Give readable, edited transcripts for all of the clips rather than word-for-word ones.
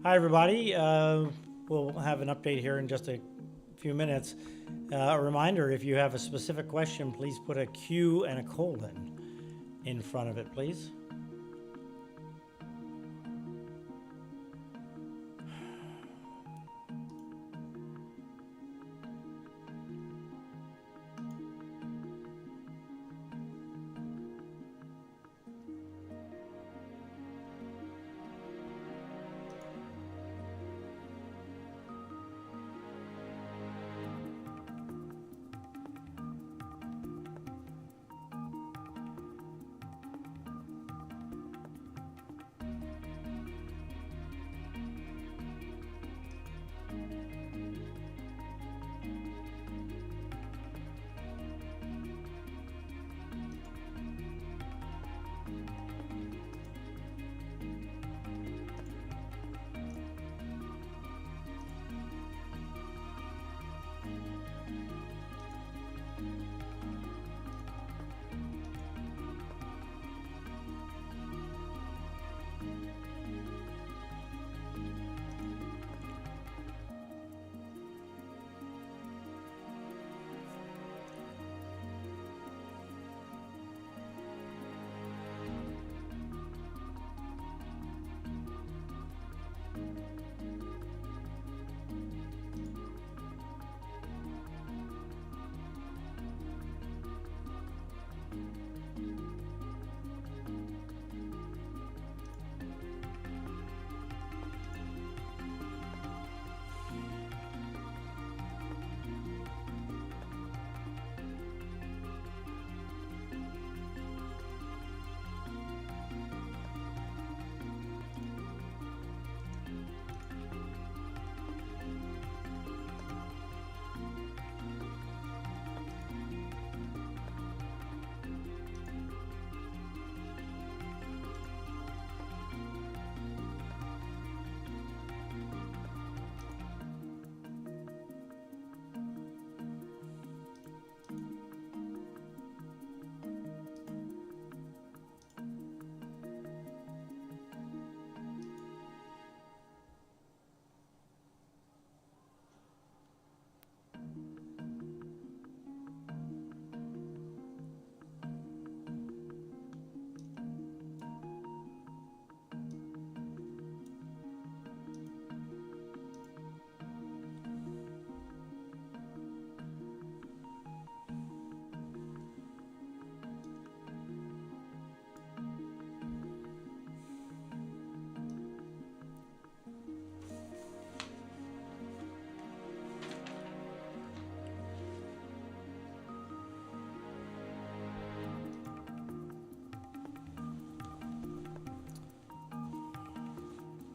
Hi, everybody. We'll have an update here in just a few minutes. A reminder, if you have a specific question, please put a Q and a colon in front of it, please.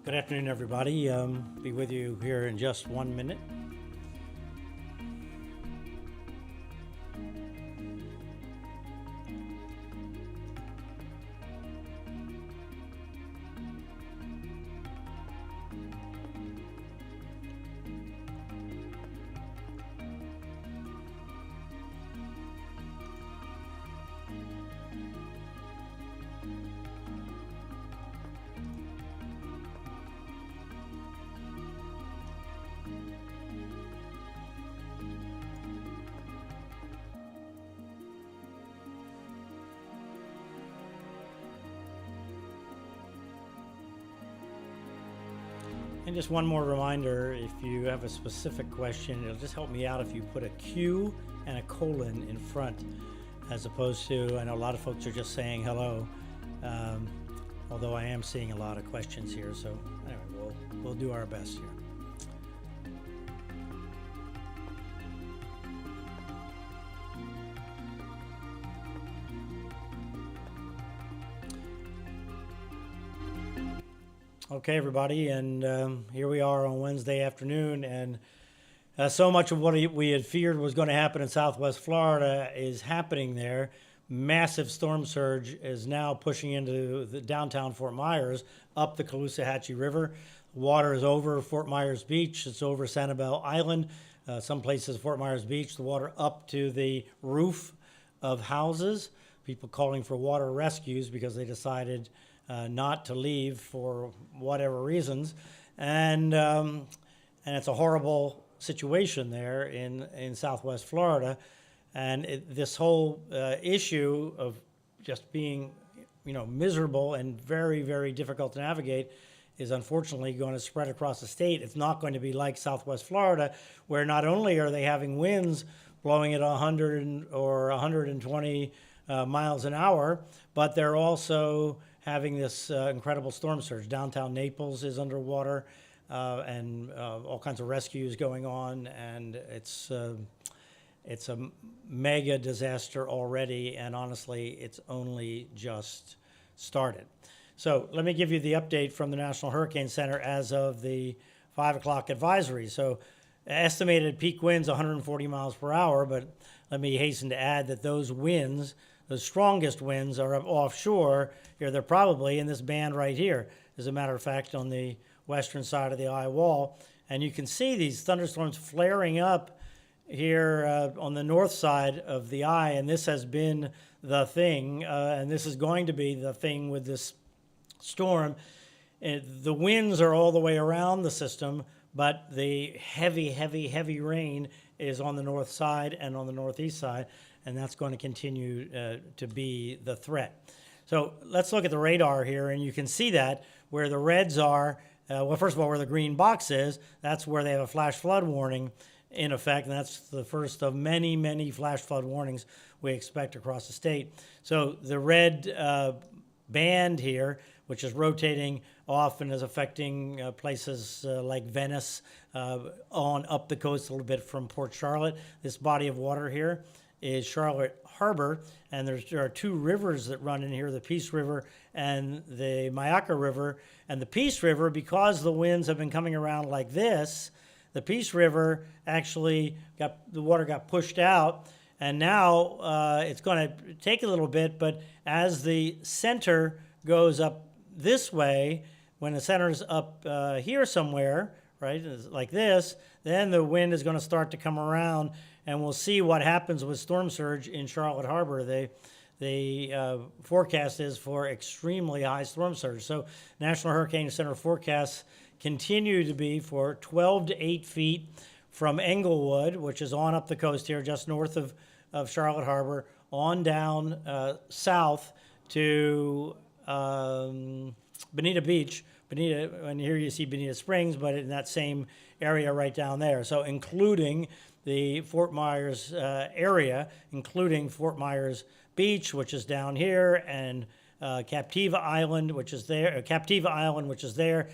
Good afternoon, everybody. Be with you here in just 1 minute. And just one more reminder, if you have a specific question, it'll just help me out if you put a Q and a colon in front, as opposed to, I know a lot of folks are just saying hello, although I am seeing a lot of questions here. So anyway, we'll do our best here. Okay, everybody, and here we are on Wednesday afternoon, and so much of what we had feared was going to happen in Southwest Florida is happening there. Massive storm surge is now pushing into the downtown Fort Myers, up the Caloosahatchee River. Water is over Fort Myers Beach. It's over Sanibel Island. Some places, Fort Myers Beach, the water up to the roof of houses. People calling for water rescues because they decided not to leave for whatever reasons. and it's a horrible situation there in Southwest Florida, and this whole issue of just being, miserable and very, very difficult to navigate is unfortunately going to spread across the state. It's not going to be like Southwest Florida, where not only are they having winds blowing at 100 or 120 miles an hour, but they're also having this incredible storm surge. Downtown Naples is underwater, and all kinds of rescues going on, and it's a mega disaster already, and honestly, it's only just started. So let me give you the update from the National Hurricane Center as of the 5 o'clock advisory. So estimated peak winds 140 miles per hour, but let me hasten to add that those winds, the strongest winds, are offshore. Here they're probably in this band right here, as a matter of fact, on the western side of the eye wall. And you can see these thunderstorms flaring up here on the north side of the eye, and this has been the thing, and this is going to be the thing with this storm. The winds are all the way around the system, but the heavy, heavy, heavy rain is on the north side and on the northeast side, and that's going to continue to be the threat. So let's look at the radar here, and you can see that where the reds are, well, first of all, where the green box is, that's where they have a flash flood warning in effect, and that's the first of many, many flash flood warnings we expect across the state. So the red band here, which is rotating off and is affecting places like Venice, on up the coast a little bit from Port Charlotte. This body of water here is Charlotte Harbor, and there are two rivers that run in here, the Peace River and the Myakka River. And the Peace River, because the winds have been coming around like this, the Peace River actually the water got pushed out, and now it's going to take a little bit, but as the center goes up this way, when the center's up here somewhere, right, like this, then the wind is going to start to come around, and we'll see what happens with storm surge in Charlotte Harbor. The forecast is for extremely high storm surge. So National Hurricane Center forecasts continue to be for 12 to 8 feet from Englewood, which is on up the coast here, just north of Charlotte Harbor, on down south to Bonita Beach. And here you see Bonita Springs, but in that same area right down there. So including the Fort Myers area, including Fort Myers Beach, which is down here, and Captiva Island, which is there,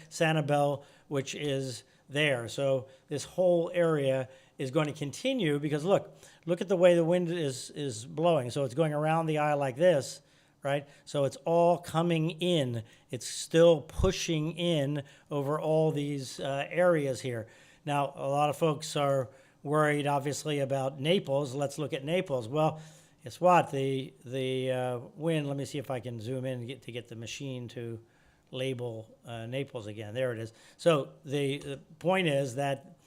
Sanibel, which is there. So this whole area is going to continue because look at the way the wind is blowing. So it's going around the eye like this, right? So it's all coming in. It's still pushing in over all these areas here. Now, a lot of folks are worried, obviously, about Naples. Let's look at Naples. Well, guess what? The wind, let me see if I can zoom in and get the machine to label Naples again. There it is. So the point is that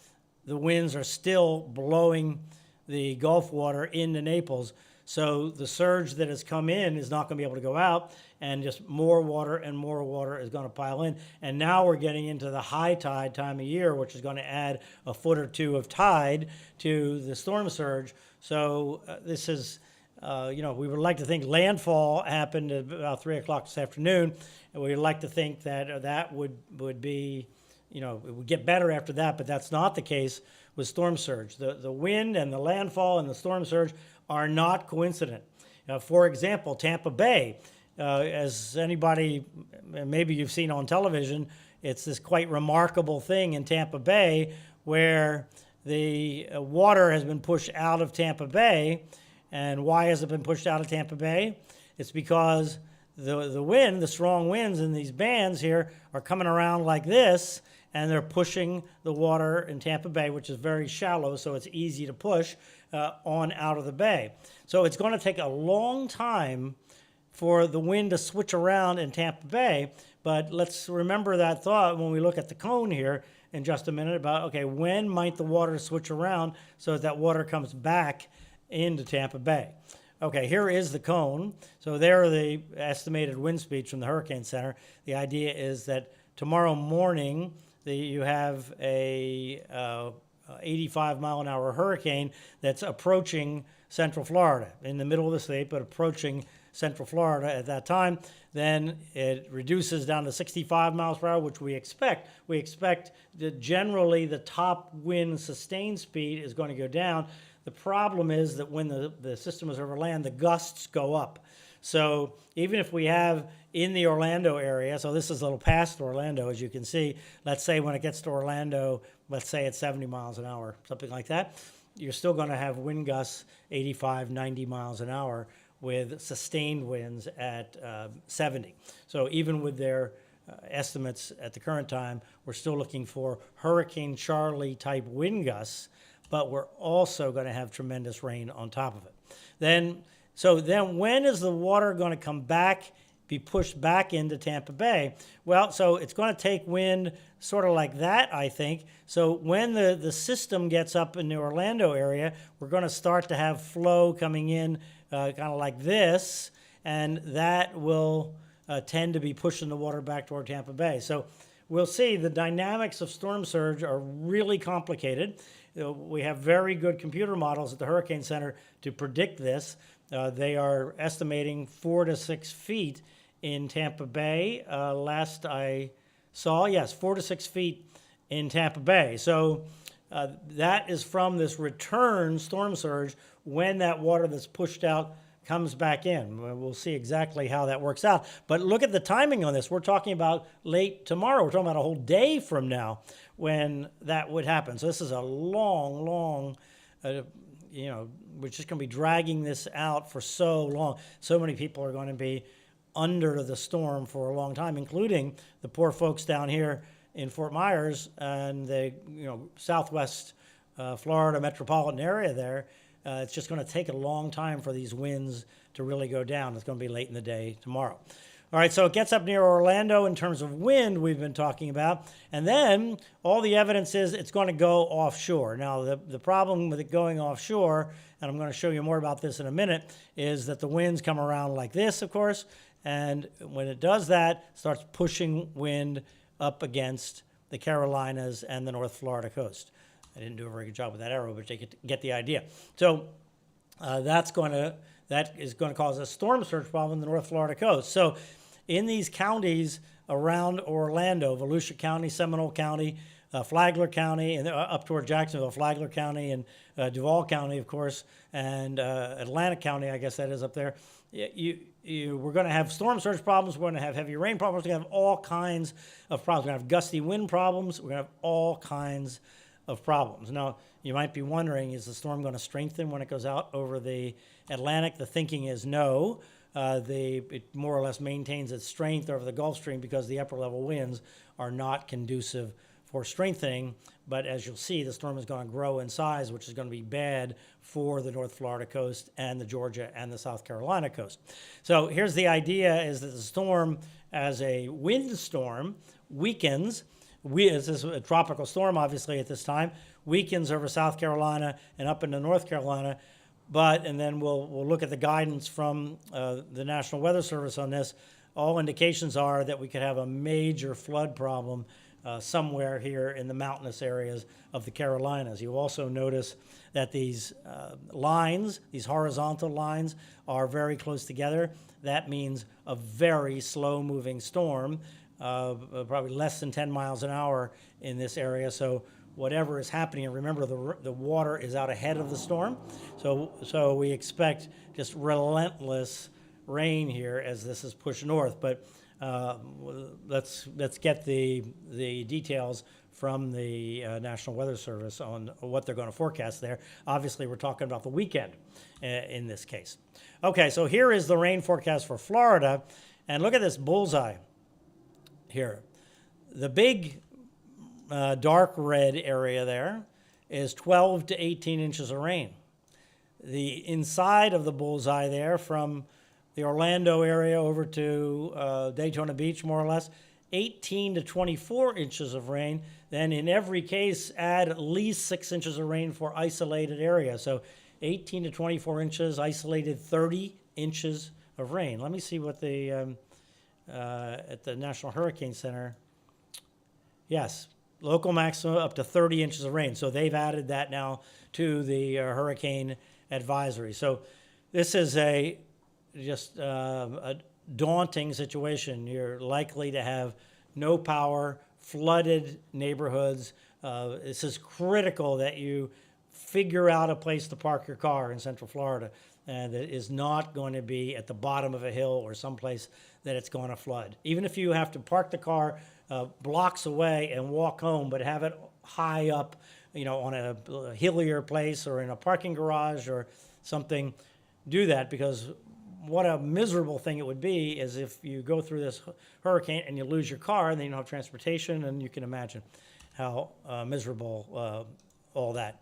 the winds are still blowing the Gulf water into Naples. So the surge that has come in is not going to be able to go out, and just more water and more water is going to pile in. And now we're getting into the high tide time of year, which is going to add a foot or two of tide to the storm surge. So this is, we would like to think landfall happened at about 3 o'clock this afternoon, and we'd like to think that that would be, it would get better after that, but that's not the case with storm surge. The wind and the landfall and the storm surge are not coincident. For example, Tampa Bay, as anybody, maybe you've seen on television, it's this quite remarkable thing in Tampa Bay where the water has been pushed out of Tampa Bay. And why has it been pushed out of Tampa Bay? It's because the wind, the strong winds in these bands here are coming around like this, and they're pushing the water in Tampa Bay, which is very shallow, so it's easy to push on out of the bay. So it's going to take a long time for the wind to switch around in Tampa Bay, but let's remember that thought when we look at the cone here in just a minute about, okay, when might the water switch around so that water comes back into Tampa Bay? Okay, here is the cone. So there are the estimated wind speeds from the Hurricane Center. The idea is that tomorrow morning, you have a 85-mile-an-hour hurricane that's approaching Central Florida, in the middle of the state, but approaching Central Florida at that time. Then it reduces down to 65 miles per hour, which we expect. We expect that generally the top wind sustained speed is going to go down. The problem is that when the system is over land, the gusts go up. So even if we have in the Orlando area, so this is a little past Orlando, as you can see, let's say when it gets to Orlando, let's say it's 70 miles an hour, something like that, you're still going to have wind gusts 85, 90 miles an hour with sustained winds at 70. So even with their estimates at the current time, we're still looking for Hurricane Charlie type wind gusts, but we're also going to have tremendous rain on top of it. Then when is the water going to come back, be pushed back into Tampa Bay? Well, so it's going to take wind sort of like that, I think. So when the system gets up in the Orlando area, we're going to start to have flow coming in kind of like this, and that will tend to be pushing the water back toward Tampa Bay. So we'll see the dynamics of storm surge are really complicated. We have very good computer models at the Hurricane Center to predict this. They are estimating 4 to 6 feet in Tampa Bay. Last I saw, yes, 4 to 6 feet in Tampa Bay. So that is from this return storm surge when that water that's pushed out comes back in. We'll see exactly how that works out. But look at the timing on this. We're talking about late tomorrow. We're talking about a whole day from now when that would happen. So this is a long, we're just going to be dragging this out for so long. So many people are going to be under the storm for a long time, including the poor folks down here in Fort Myers and the southwest Florida metropolitan area there. It's just going to take a long time for these winds to really go down. It's going to be late in the day tomorrow. All right, so it gets up near Orlando in terms of wind we've been talking about, and then all the evidence is it's going to go offshore. Now, the problem with it going offshore, and I'm going to show you more about this in a minute, is that the winds come around like this, of course, and when it does that, it starts pushing wind up against the Carolinas and the North Florida coast. I didn't do a very good job with that arrow, but you get the idea. So that is going to cause a storm surge problem in the North Florida coast. So in these counties around Orlando, Volusia County, Seminole County, Flagler County, and up toward Jacksonville, Flagler County, and Duval County, of course, and Atlantic County, I guess that is up there. We're going to have storm surge problems. We're going to have heavy rain problems. We're going to have all kinds of problems. We're going to have gusty wind problems. We're going to have all kinds of problems. Now, you might be wondering, is the storm going to strengthen when it goes out over the Atlantic? The thinking is no. It more or less maintains its strength over the Gulf Stream because the upper level winds are not conducive for strengthening. But as you'll see, the storm is going to grow in size, which is going to be bad for the North Florida coast and the Georgia and the South Carolina coast. So here's the idea, is that the storm as a windstorm weakens. This is a tropical storm, obviously, at this time, weakens over South Carolina and up into North Carolina. And then we'll look at the guidance from the National Weather Service on this. All indications are that we could have a major flood problem somewhere here in the mountainous areas of the Carolinas. You also notice that these lines, these horizontal lines, are very close together. That means a very slow-moving storm, probably less than 10 miles an hour in this area. So whatever is happening, and remember the water is out ahead of the storm. So we expect just relentless rain here as this is pushed north. But let's get the details from the National Weather Service on what they're going to forecast there. Obviously, we're talking about the weekend in this case. Okay, so here is the rain forecast for Florida. And look at this bullseye here. The big dark red area there is 12 to 18 inches of rain. The inside of the bullseye there, from the Orlando area over to Daytona Beach, more or less, 18 to 24 inches of rain. Then in every case, add at least 6 inches of rain for isolated areas. So 18 to 24 inches, isolated 30 inches of rain. Let me see what the at the National Hurricane Center. Yes, local maximum up to 30 inches of rain. So they've added that now to the hurricane advisory. So this is a daunting situation. You're likely to have no power, flooded neighborhoods. This is critical that you figure out a place to park your car in Central Florida, and that is not going to be at the bottom of a hill or someplace that it's going to flood. Even if you have to park the car blocks away and walk home, but have it high up, on a hillier place or in a parking garage or something, do that, because what a miserable thing it would be is if you go through this hurricane and you lose your car and then you don't have transportation, and you can imagine how miserable all that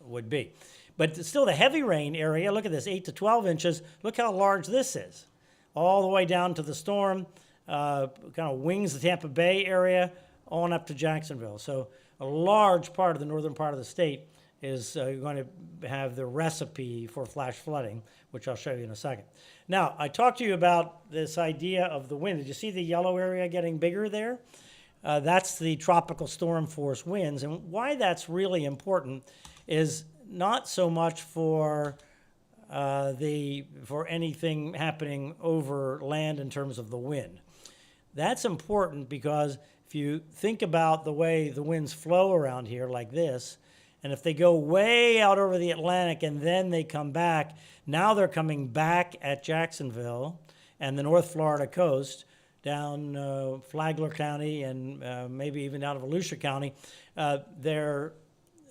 would be. But still, the heavy rain area, look at this, 8 to 12 inches. Look how large this is. All the way down to the storm, kind of wings the Tampa Bay area on up to Jacksonville. So a large part of the northern part of the state is going to have the recipe for flash flooding, which I'll show you in a second. Now, I talked to you about this idea of the wind. Did you see the yellow area getting bigger there? That's the tropical storm force winds. And why that's really important is not so much for anything happening over land in terms of the wind. That's important because if you think about the way the winds flow around here like this, and if they go way out over the Atlantic and then they come back, now they're coming back at Jacksonville and the North Florida coast, down Flagler County and maybe even down to Volusia County. They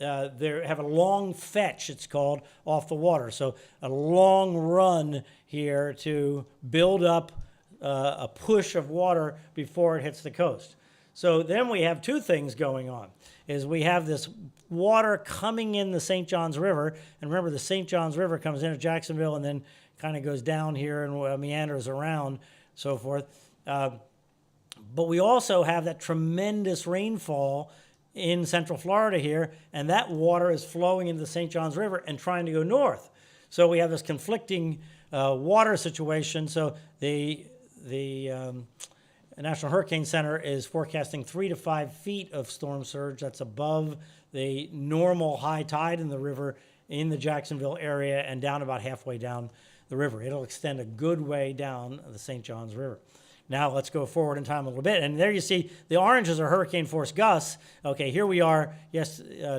have a long fetch, it's called, off the water. So a long run here to build up a push of water before it hits the coast. So then we have two things going on. Is we have this water coming in the St. Johns River. And remember, the St. Johns River comes into Jacksonville and then kind of goes down here and meanders around, so forth. But we also have that tremendous rainfall in Central Florida here, and that water is flowing into the St. Johns River and trying to go north. So we have this conflicting water situation. So the National Hurricane Center is forecasting 3 to 5 feet of storm surge. That's above the normal high tide in the river in the Jacksonville area and down about halfway down the river. It'll extend a good way down the St. Johns River. Now let's go forward in time a little bit. And there you see the oranges are hurricane force gusts. Okay, here we are,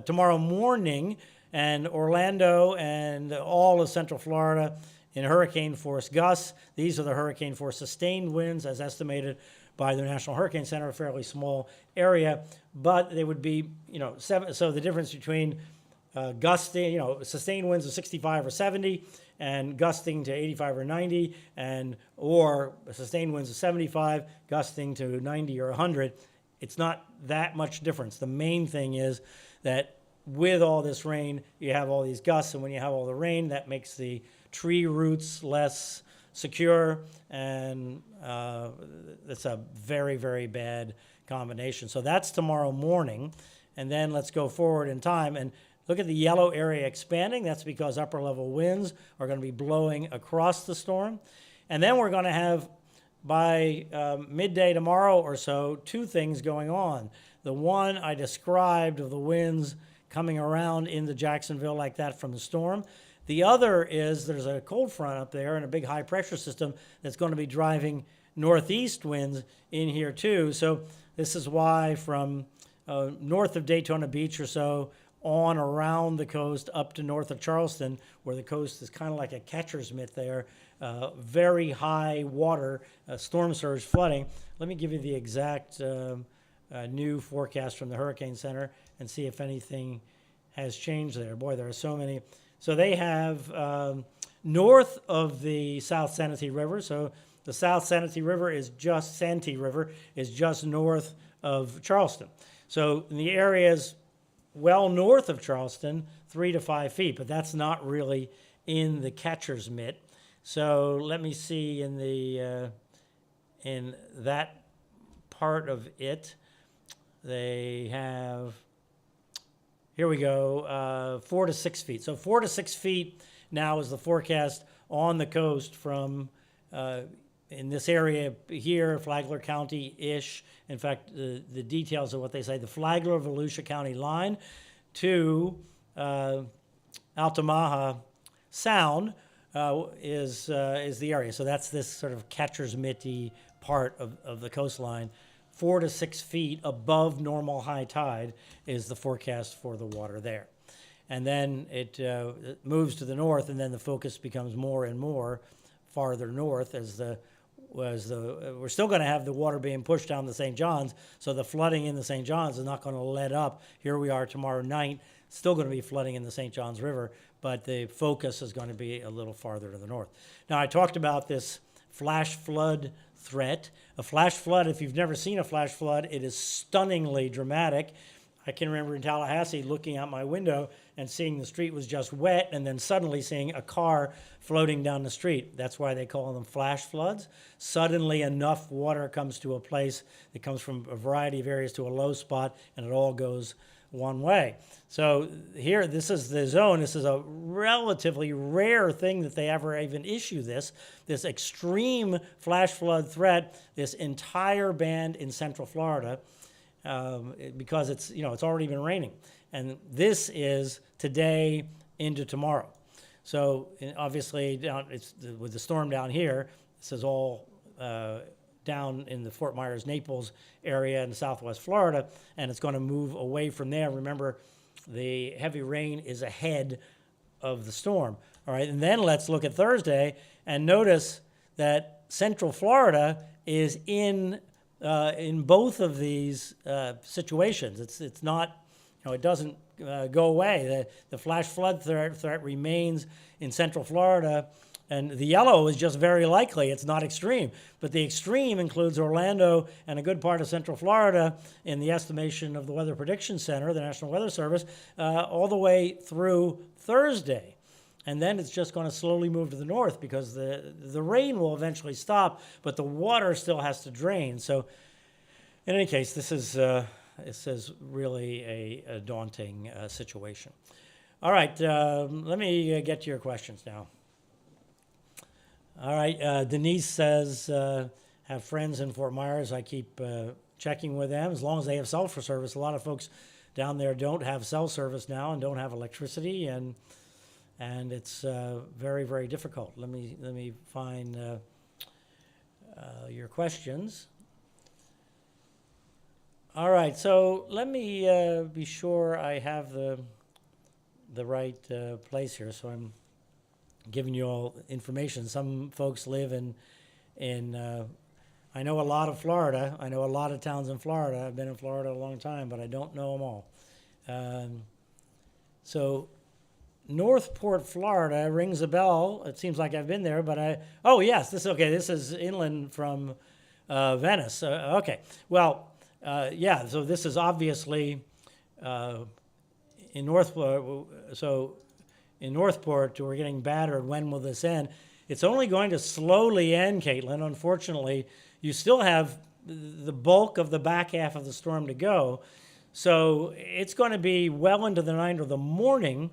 tomorrow morning, and Orlando and all of Central Florida in hurricane force gusts. These are the hurricane force sustained winds as estimated by the National Hurricane Center, a fairly small area, but they would be, 7. So the difference between gusting, sustained winds of 65 or 70 and gusting to 85 or 90, or sustained winds of 75, gusting to 90 or 100, it's not that much difference. The main thing is that with all this rain, you have all these gusts, and when you have all the rain, that makes the tree roots less secure, and it's a very, very bad combination. So that's tomorrow morning, and then let's go forward in time. And look at the yellow area expanding. That's because upper level winds are going to be blowing across the storm. And then we're going to have, by midday tomorrow or so, two things going on. The one I described of the winds coming around into Jacksonville like that from the storm. The other is there's a cold front up there and a big high pressure system that's going to be driving northeast winds in here too. So this is why from north of Daytona Beach or so on around the coast up to north of Charleston, where the coast is kind of like a catcher's mitt there, very high water, storm surge flooding. Let me give you the exact new forecast from the Hurricane Center and see if anything has changed there. Boy, there are so many. So they have north of the South Santee River. So the South Santee River is just north of Charleston. So in the areas well north of Charleston, 3 to 5 feet, but that's not really in the catcher's mitt. So let me see in that part of it, they have, here we go, 4 to 6 feet. So 4 to 6 feet now is the forecast on the coast from in this area here, Flagler County-ish. In fact, the details of what they say, the Flagler-Volusia County line to Altamaha Sound is the area. So that's this sort of catcher's mitty part of the coastline. 4 to 6 feet above normal high tide is the forecast for the water there. And then it moves to the north, and then the focus becomes more and more farther north as we're still going to have the water being pushed down the St. Johns, so the flooding in the St. Johns is not going to let up. Here we are tomorrow night, still going to be flooding in the St. Johns River, but the focus is going to be a little farther to the north. Now, I talked about this flash flood threat. A flash flood, if you've never seen a flash flood, it is stunningly dramatic. I can remember in Tallahassee looking out my window and seeing the street was just wet, and then suddenly seeing a car floating down the street. That's why they call them flash floods. Suddenly enough water comes to a place that comes from a variety of areas to a low spot, and it all goes one way. So here, this is the zone. This is a relatively rare thing that they ever even issue this extreme flash flood threat, this entire band in Central Florida, because it's already been raining. And this is today into tomorrow. So obviously, with the storm down here, this is all down in the Fort Myers, Naples area in Southwest Florida, and it's going to move away from there. Remember, the heavy rain is ahead of the storm. All right, and then let's look at Thursday and notice that Central Florida is in both of these situations. It's not, it doesn't go away. The flash flood threat remains in Central Florida, and the yellow is just very likely. It's not extreme, but the extreme includes Orlando and a good part of Central Florida in the estimation of the Weather Prediction Center, the National Weather Service, all the way through Thursday. And then it's just going to slowly move to the north because the rain will eventually stop, but the water still has to drain. So in any case, this is really a daunting situation. All right, let me get to your questions now. All right, Denise says, have friends in Fort Myers. I keep checking with them as long as they have cell service. A lot of folks down there don't have cell service now and don't have electricity, and it's very, very difficult. Let me find your questions. All right, so let me be sure I have the right place here. So I'm giving you all information. Some folks live in I know a lot of Florida. I know a lot of towns in Florida. I've been in Florida a long time, but I don't know them all. So Northport, Florida rings a bell. It seems like I've been there, but oh yes, this is inland from Venice. Okay, well, yeah, so this is obviously in Northport. So in Northport, we're getting battered. When will this end? It's only going to slowly end, Caitlin. Unfortunately, you still have the bulk of the back half of the storm to go. So it's going to be well into the night or the morning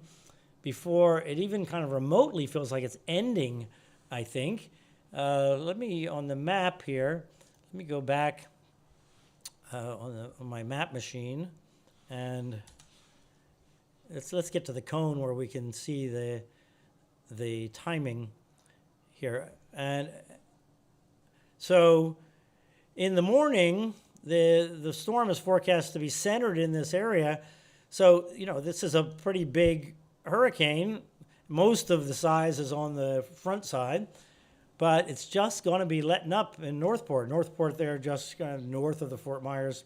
before it even kind of remotely feels like it's ending, I think. Let me, on the map here, let me go back on my map machine, and let's get to the cone where we can see the timing here. And so in the morning, the storm is forecast to be centered in this area. So, this is a pretty big hurricane. Most of the size is on the front side, but it's just going to be letting up in Northport. Northport there, just kind of north of the Fort Myers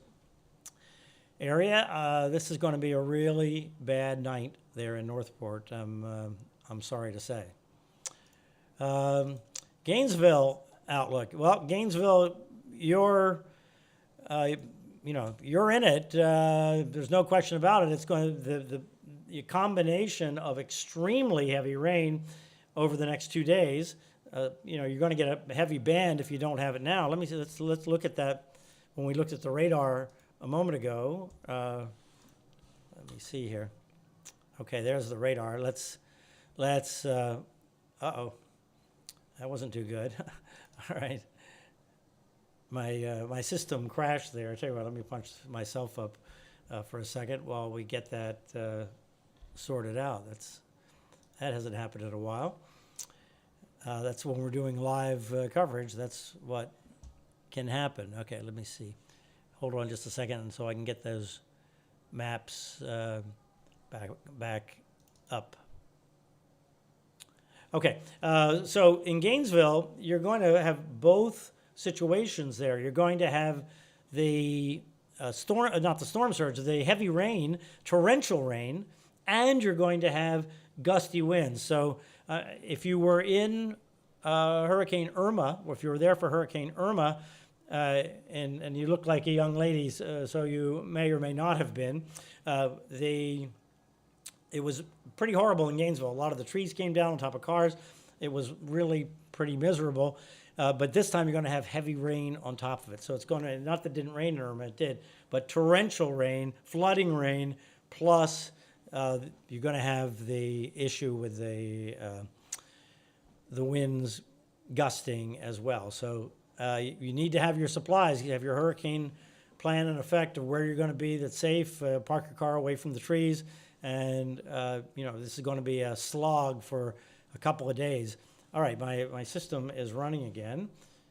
area. This is going to be a really bad night there in Northport, I'm sorry to say. Gainesville outlook. Well, Gainesville, you're in it. There's no question about it. It's going to, the combination of extremely heavy rain over the next 2 days. You're going to get a heavy band if you don't have it now. Let's look at that when we looked at the radar a moment ago. Let me see here. Okay, there's the radar. Let's uh-oh. That wasn't too good. All right. my system crashed there. I tell you what, let me punch myself up for a second while we get that sorted out. That hasn't happened in a while. That's when we're doing live coverage. That's what can happen. Okay, let me see. Hold on just a second so I can get those maps back up. Okay, so in Gainesville, you're going to have both situations there. You're going to have the not the storm surge, the heavy rain, torrential rain, and you're going to have gusty winds. So if you were in Hurricane Irma, or if you were there for Hurricane Irma, and you look like a young lady, so you may or may not have been, it was pretty horrible in Gainesville. A lot of the trees came down on top of cars. It was really pretty miserable. But this time you're going to have heavy rain on top of it. So it's going to, not that it didn't rain in Irma, it did, but torrential rain, flooding rain, plus you're going to have the issue with the winds gusting as well. So you need to have your supplies. You have your hurricane plan in effect of where you're going to be that's safe. Park your car away from the trees. And, this is going to be a slog for a couple of days. All right, my system is running again.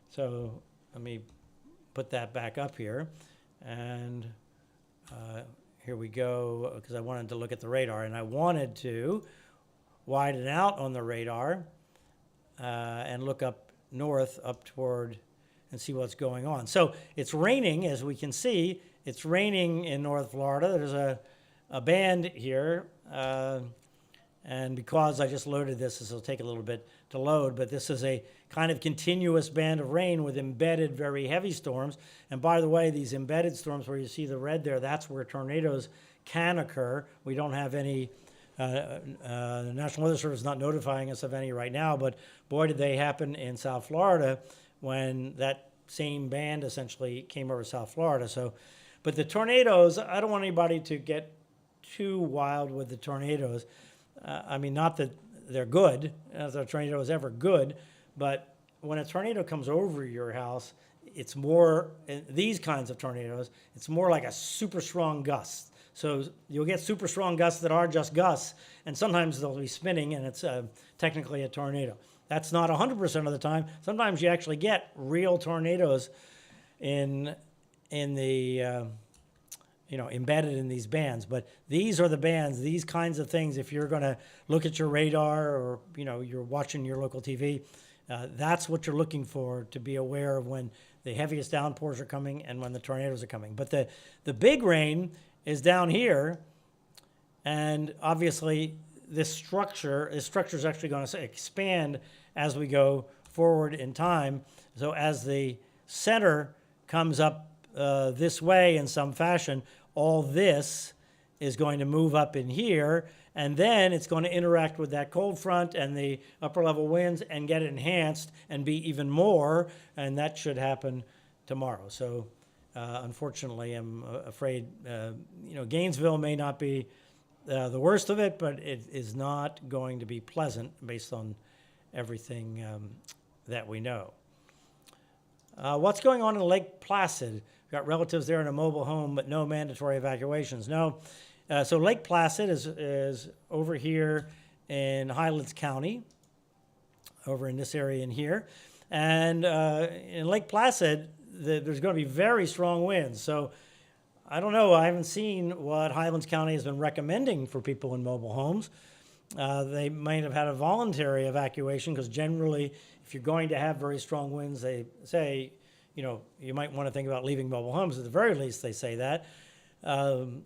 So let me put that back up here. And here we go, because I wanted to look at the radar. And I wanted to widen out on the radar and look up north, up toward, and see what's going on. So it's raining, as we can see. It's raining in North Florida. There's a band here. And because I just loaded this will take a little bit to load, but this is a kind of continuous band of rain with embedded very heavy storms. And by the way, these embedded storms where you see the red there, that's where tornadoes can occur. We don't have any, the National Weather Service is not notifying us of any right now, but boy, did they happen in South Florida when that same band essentially came over South Florida. So, but the tornadoes, I don't want anybody to get too wild with the tornadoes. Not that they're good, as a tornado is ever good, but when a tornado comes over your house, it's more, these kinds of tornadoes, it's more like a super strong gust. So you'll get super strong gusts that are just gusts, and sometimes they'll be spinning, and it's technically a tornado. That's not 100% of the time. Sometimes you actually get real tornadoes in the embedded in these bands. But these are the bands, these kinds of things. If you're going to look at your radar or, you're watching your local TV, that's what you're looking for to be aware of when the heaviest downpours are coming and when the tornadoes are coming. But the big rain is down here, and obviously this structure is actually going to expand as we go forward in time. So as the center comes up this way in some fashion, all this is going to move up in here, and then it's going to interact with that cold front and the upper level winds and get enhanced and be even more, and that should happen tomorrow. So unfortunately, I'm afraid, Gainesville may not be the worst of it, but it is not going to be pleasant based on everything that we know. What's going on in Lake Placid? We've got relatives there in a mobile home, but no mandatory evacuations. No. So Lake Placid is over here in Highlands County, over in this area in here. And in Lake Placid, there's going to be very strong winds. So I don't know. I haven't seen what Highlands County has been recommending for people in mobile homes. They might have had a voluntary evacuation because generally, if you're going to have very strong winds, they say, you might want to think about leaving mobile homes. At the very least, they say that.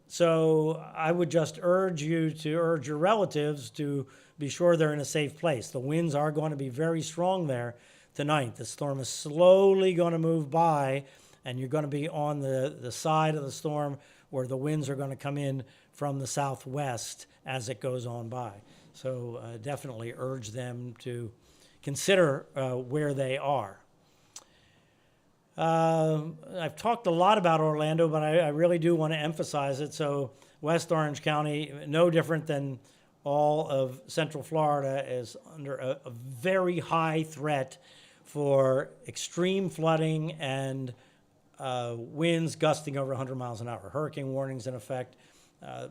So I would just urge you to urge your relatives to be sure they're in a safe place. The winds are going to be very strong there tonight. The storm is slowly going to move by, and you're going to be on the side of the storm where the winds are going to come in from the southwest as it goes on by. So definitely urge them to consider where they are. I've talked a lot about Orlando, but I really do want to emphasize it. So West Orange County, no different than all of Central Florida, is under a very high threat for extreme flooding and winds gusting over 100 miles an hour. Hurricane warnings in effect.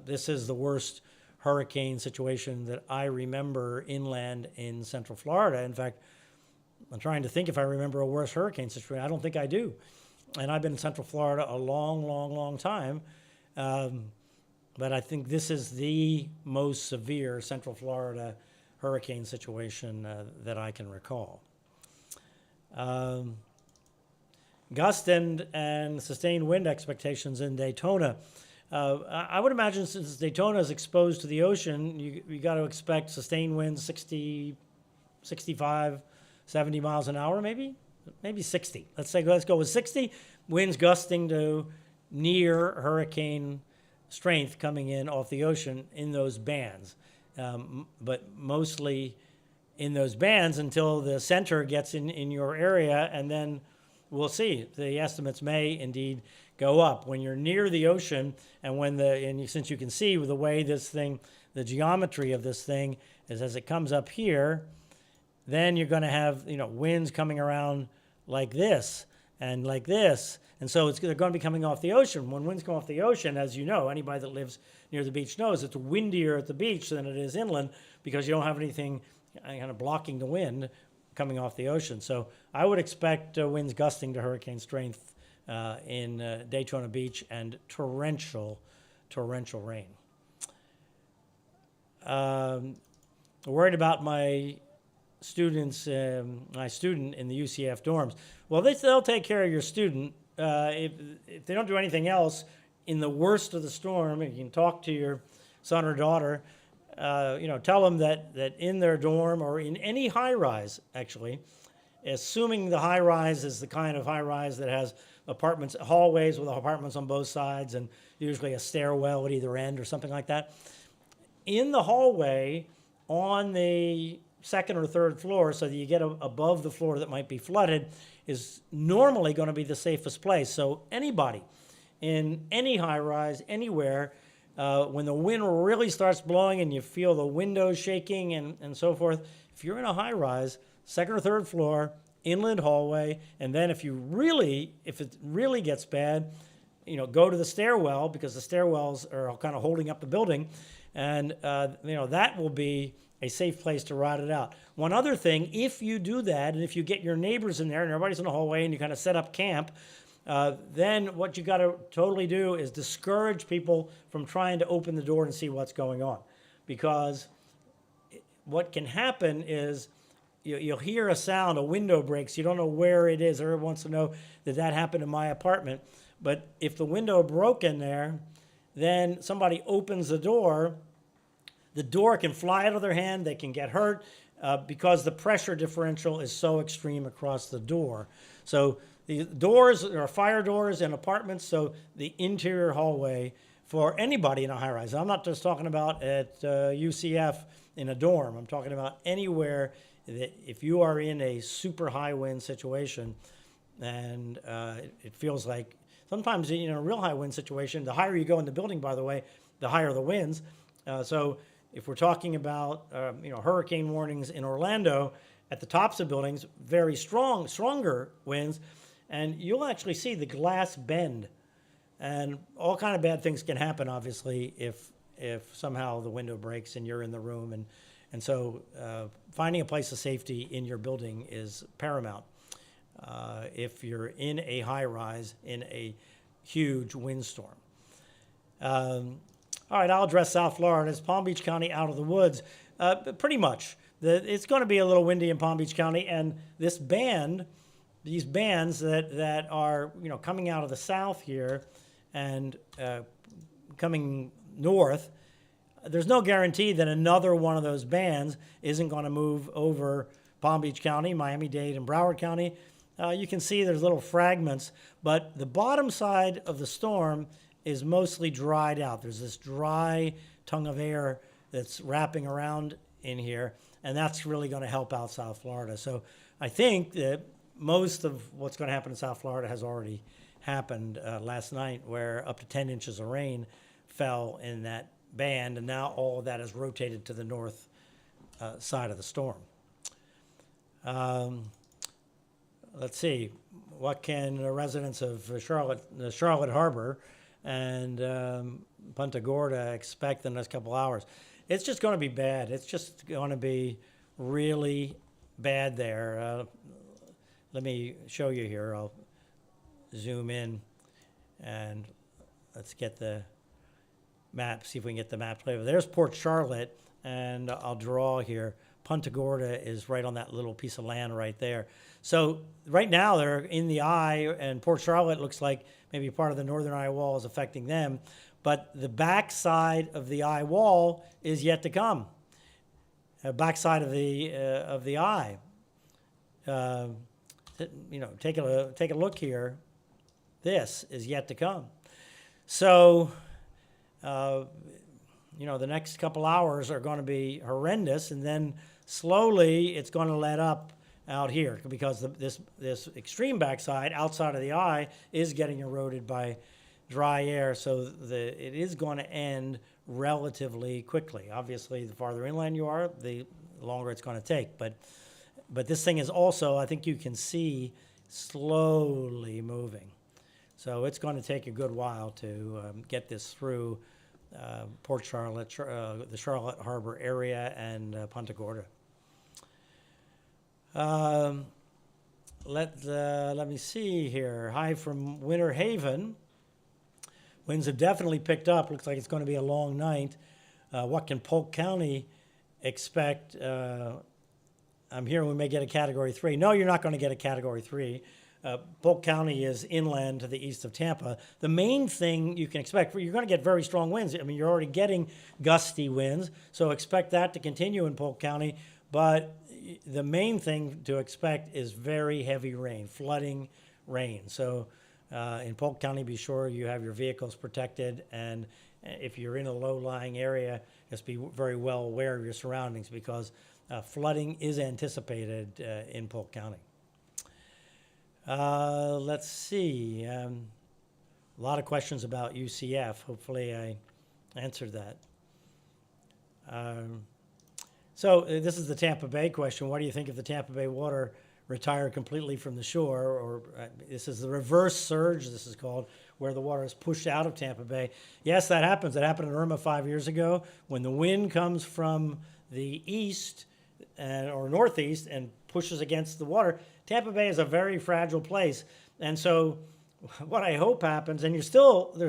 This is the worst hurricane situation that I remember inland in Central Florida. In fact, I'm trying to think if I remember a worse hurricane situation. I don't think I do. And I've been in Central Florida a long, long, long time. But I think this is the most severe Central Florida hurricane situation that I can recall. Gust and sustained wind expectations in Daytona. I would imagine since Daytona is exposed to the ocean, you got to expect sustained winds 60, 65, 70 miles an hour, maybe 60. Let's go with 60. Winds gusting to near hurricane strength coming in off the ocean in those bands, but mostly in those bands until the center gets in your area, and then we'll see. The estimates may indeed go up when you're near the ocean, and since you can see the way this thing, the geometry of this thing is as it comes up here, then you're going to have winds coming around like this and like this, and so they're going to be coming off the ocean. When winds come off the ocean, as you know, anybody that lives near the beach knows it's windier at the beach than it is inland because you don't have anything kind of blocking the wind coming off the ocean. So I would expect winds gusting to hurricane strength in Daytona Beach and torrential rain. Worried about my students, my student in the UCF dorms. Well, they'll take care of your student. If they don't do anything else, in the worst of the storm, you can talk to your son or daughter. Tell them that in their dorm or in any high rise, actually, assuming the high rise is the kind of high rise that has apartments, hallways with apartments on both sides, and usually a stairwell at either end or something like that. In the hallway on the second or third floor, so that you get above the floor that might be flooded, is normally going to be the safest place. So anybody in any high rise, anywhere, when the wind really starts blowing and you feel the windows shaking and so forth, if you're in a high rise, second or third floor, inland hallway, and then if it really gets bad, go to the stairwell, because the stairwells are kind of holding up the building, and that will be a safe place to ride it out. One other thing, if you do that, and if you get your neighbors in there and everybody's in the hallway and you kind of set up camp, then what you got to totally do is discourage people from trying to open the door and see what's going on. Because what can happen is you'll hear a sound, a window breaks, you don't know where it is. Everyone wants to know that happened in my apartment. But if the window broke in there, then somebody opens the door can fly out of their hand, they can get hurt because the pressure differential is so extreme across the door. So the doors are fire doors in apartments, so the interior hallway for anybody in a high rise. I'm not just talking about at UCF in a dorm. I'm talking about anywhere that if you are in a super high wind situation, and it feels like sometimes in a real high wind situation, the higher you go in the building, by the way, the higher the winds. So if we're talking about hurricane warnings in Orlando, at the tops of buildings, very stronger winds, and you'll actually see the glass bend, and all kind of bad things can happen, obviously, if somehow the window breaks and you're in the room, and so finding a place of safety in your building is paramount. If you're in a high rise in a huge windstorm. All right, I'll address South Florida. It's Palm Beach County out of the woods. Pretty much. It's going to be a little windy in Palm Beach County, and these bands that are coming out of the south here and coming north, there's no guarantee that another one of those bands isn't going to move over Palm Beach County, Miami-Dade, and Broward County. You can see there's little fragments, but the bottom side of the storm is mostly dried out. There's this dry tongue of air that's wrapping around in here, and that's really going to help out South Florida. So I think that most of what's going to happen in South Florida has already happened last night, where up to 10 inches of rain fell in that band, and now all of that is rotated to the north side of the storm. let's see, what can the residents of the Charlotte Harbor and Punta Gorda expect in the next couple hours? It's just going to be bad. It's just going to be really bad there. Let me show you here. I'll zoom in and let's get the map, see if we can get the map flavor. There's Port Charlotte, and I'll draw here. Punta Gorda is right on that little piece of land right there. So right now they're in the eye, and Port Charlotte looks like maybe part of the northern eye wall is affecting them. But the backside of the eye wall is yet to come. Backside of the eye. Take a look here. This is yet to come. So, the next couple hours are going to be horrendous, and then slowly it's going to let up out here because this extreme backside outside of the eye is getting eroded by dry air, so it is going to end relatively quickly. Obviously, the farther inland you are, the longer it's going to take. But this thing is also, I think you can see, slowly moving. So it's going to take a good while to get this through Port Charlotte, the Charlotte Harbor area, and Punta Gorda. Let me see here. Hi from Winter Haven. Winds have definitely picked up. Looks like it's going to be a long night. What can Polk County expect? I'm hearing we may get a Category 3. No, you're not going to get a Category 3. Polk County is inland to the east of Tampa. The main thing you can expect, you're going to get very strong winds. I mean, you're already getting gusty winds, so expect that to continue in Polk County. But the main thing to expect is very heavy rain, flooding rain. So in Polk County, be sure you have your vehicles protected, and if you're in a low-lying area, just be very well aware of your surroundings because flooding is anticipated in Polk County. Let's see. A lot of questions about UCF. Hopefully I answered that. So this is the Tampa Bay question. What do you think if the Tampa Bay water retired completely from the shore? Or this is the reverse surge, this is called, where the water is pushed out of Tampa Bay. Yes, that happens. It happened in Irma 5 years ago. When the wind comes from the east or northeast and pushes against the water, Tampa Bay is a very fragile place. And so what I hope happens, and there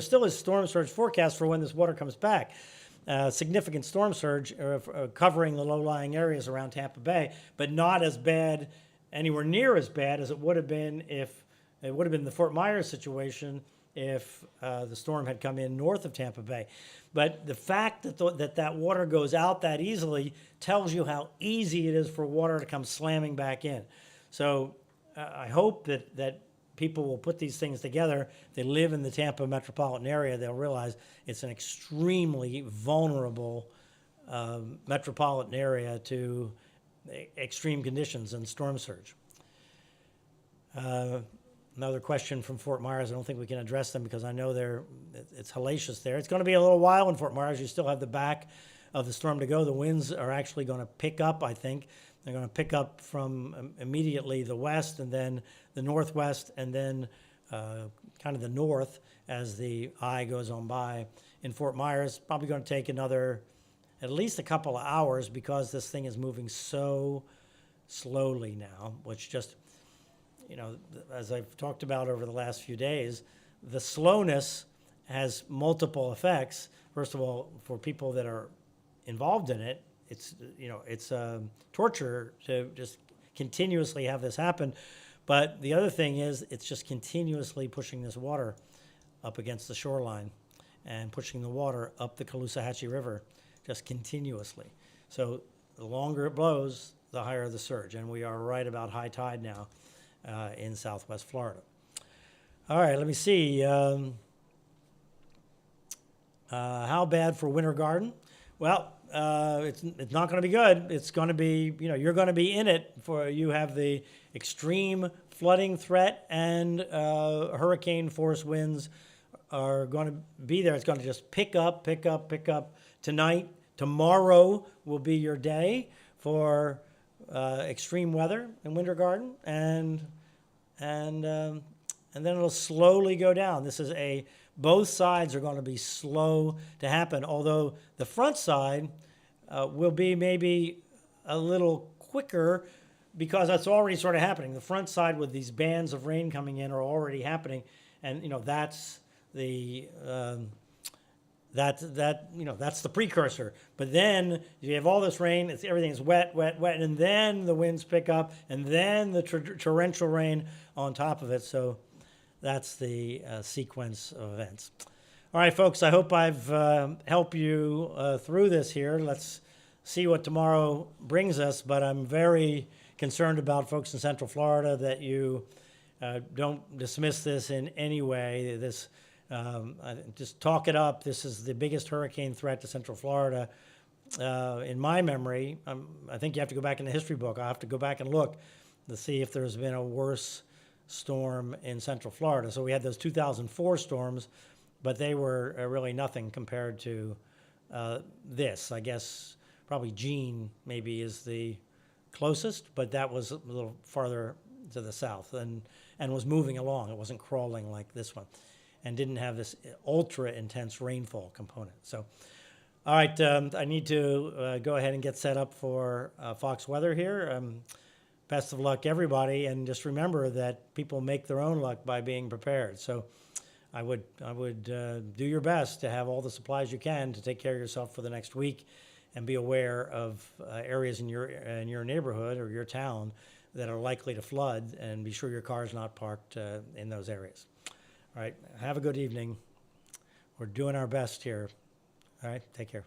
still is storm surge forecast for when this water comes back. Significant storm surge covering the low-lying areas around Tampa Bay, but not as bad, anywhere near as bad as it would have been if it would have been the Fort Myers situation if the storm had come in north of Tampa Bay. But the fact that that water goes out that easily tells you how easy it is for water to come slamming back in. So I hope that people will put these things together. If they live in the Tampa metropolitan area, they'll realize it's an extremely vulnerable metropolitan area to extreme conditions and storm surge. Another question from Fort Myers. I don't think we can address them because I know it's hellacious there. It's going to be a little while in Fort Myers. You still have the back of the storm to go. The winds are actually going to pick up, I think. They're going to pick up from immediately the west and then the northwest and then kind of the north as the eye goes on by. In Fort Myers, probably going to take at least a couple of hours because this thing is moving so slowly now, which just, as I've talked about over the last few days, the slowness has multiple effects. First of all, for people that are involved in it, it's torture to just continuously have this happen. But the other thing is it's just continuously pushing this water up against the shoreline and pushing the water up the Caloosahatchee River just continuously. So the longer it blows, the higher the surge. And we are right about high tide now in Southwest Florida. All right, let me see. How bad for Winter Garden? Well, it's not going to be good. It's going to be, you're going to be in it you have the extreme flooding threat and hurricane force winds are going to be there. It's going to just pick up tonight. Tomorrow will be your day for extreme weather in Winter Garden, and and then it'll slowly go down. Both sides are going to be slow to happen, although the front side will be maybe a little quicker because that's already sort of happening. The front side with these bands of rain coming in are already happening, and that's the that's the precursor. But then you have all this rain; everything's wet, wet, wet, and then the winds pick up, and then the torrential rain on top of it. So that's the sequence of events. All right, folks, I hope I've helped you through this here. Let's see what tomorrow brings us, but I'm very concerned about folks in Central Florida that you don't dismiss this in any way. Just talk it up. This is the biggest hurricane threat to Central Florida in my memory. I think you have to go back in the history book. I'll have to go back and look to see if there's been a worse storm in Central Florida. So we had those 2004 storms, but they were really nothing compared to this. I guess probably Jeanne maybe is the closest, but that was a little farther to the south and was moving along. It wasn't crawling like this one and didn't have this ultra intense rainfall component. So, all right, I need to go ahead and get set up for Fox Weather here. Best of luck, everybody, and just remember that people make their own luck by being prepared. So I would do your best to have all the supplies you can to take care of yourself for the next week, and be aware of areas in your neighborhood or your town that are likely to flood, and be sure your car is not parked in those areas. All right, have a good evening. We're doing our best here. All right, take care.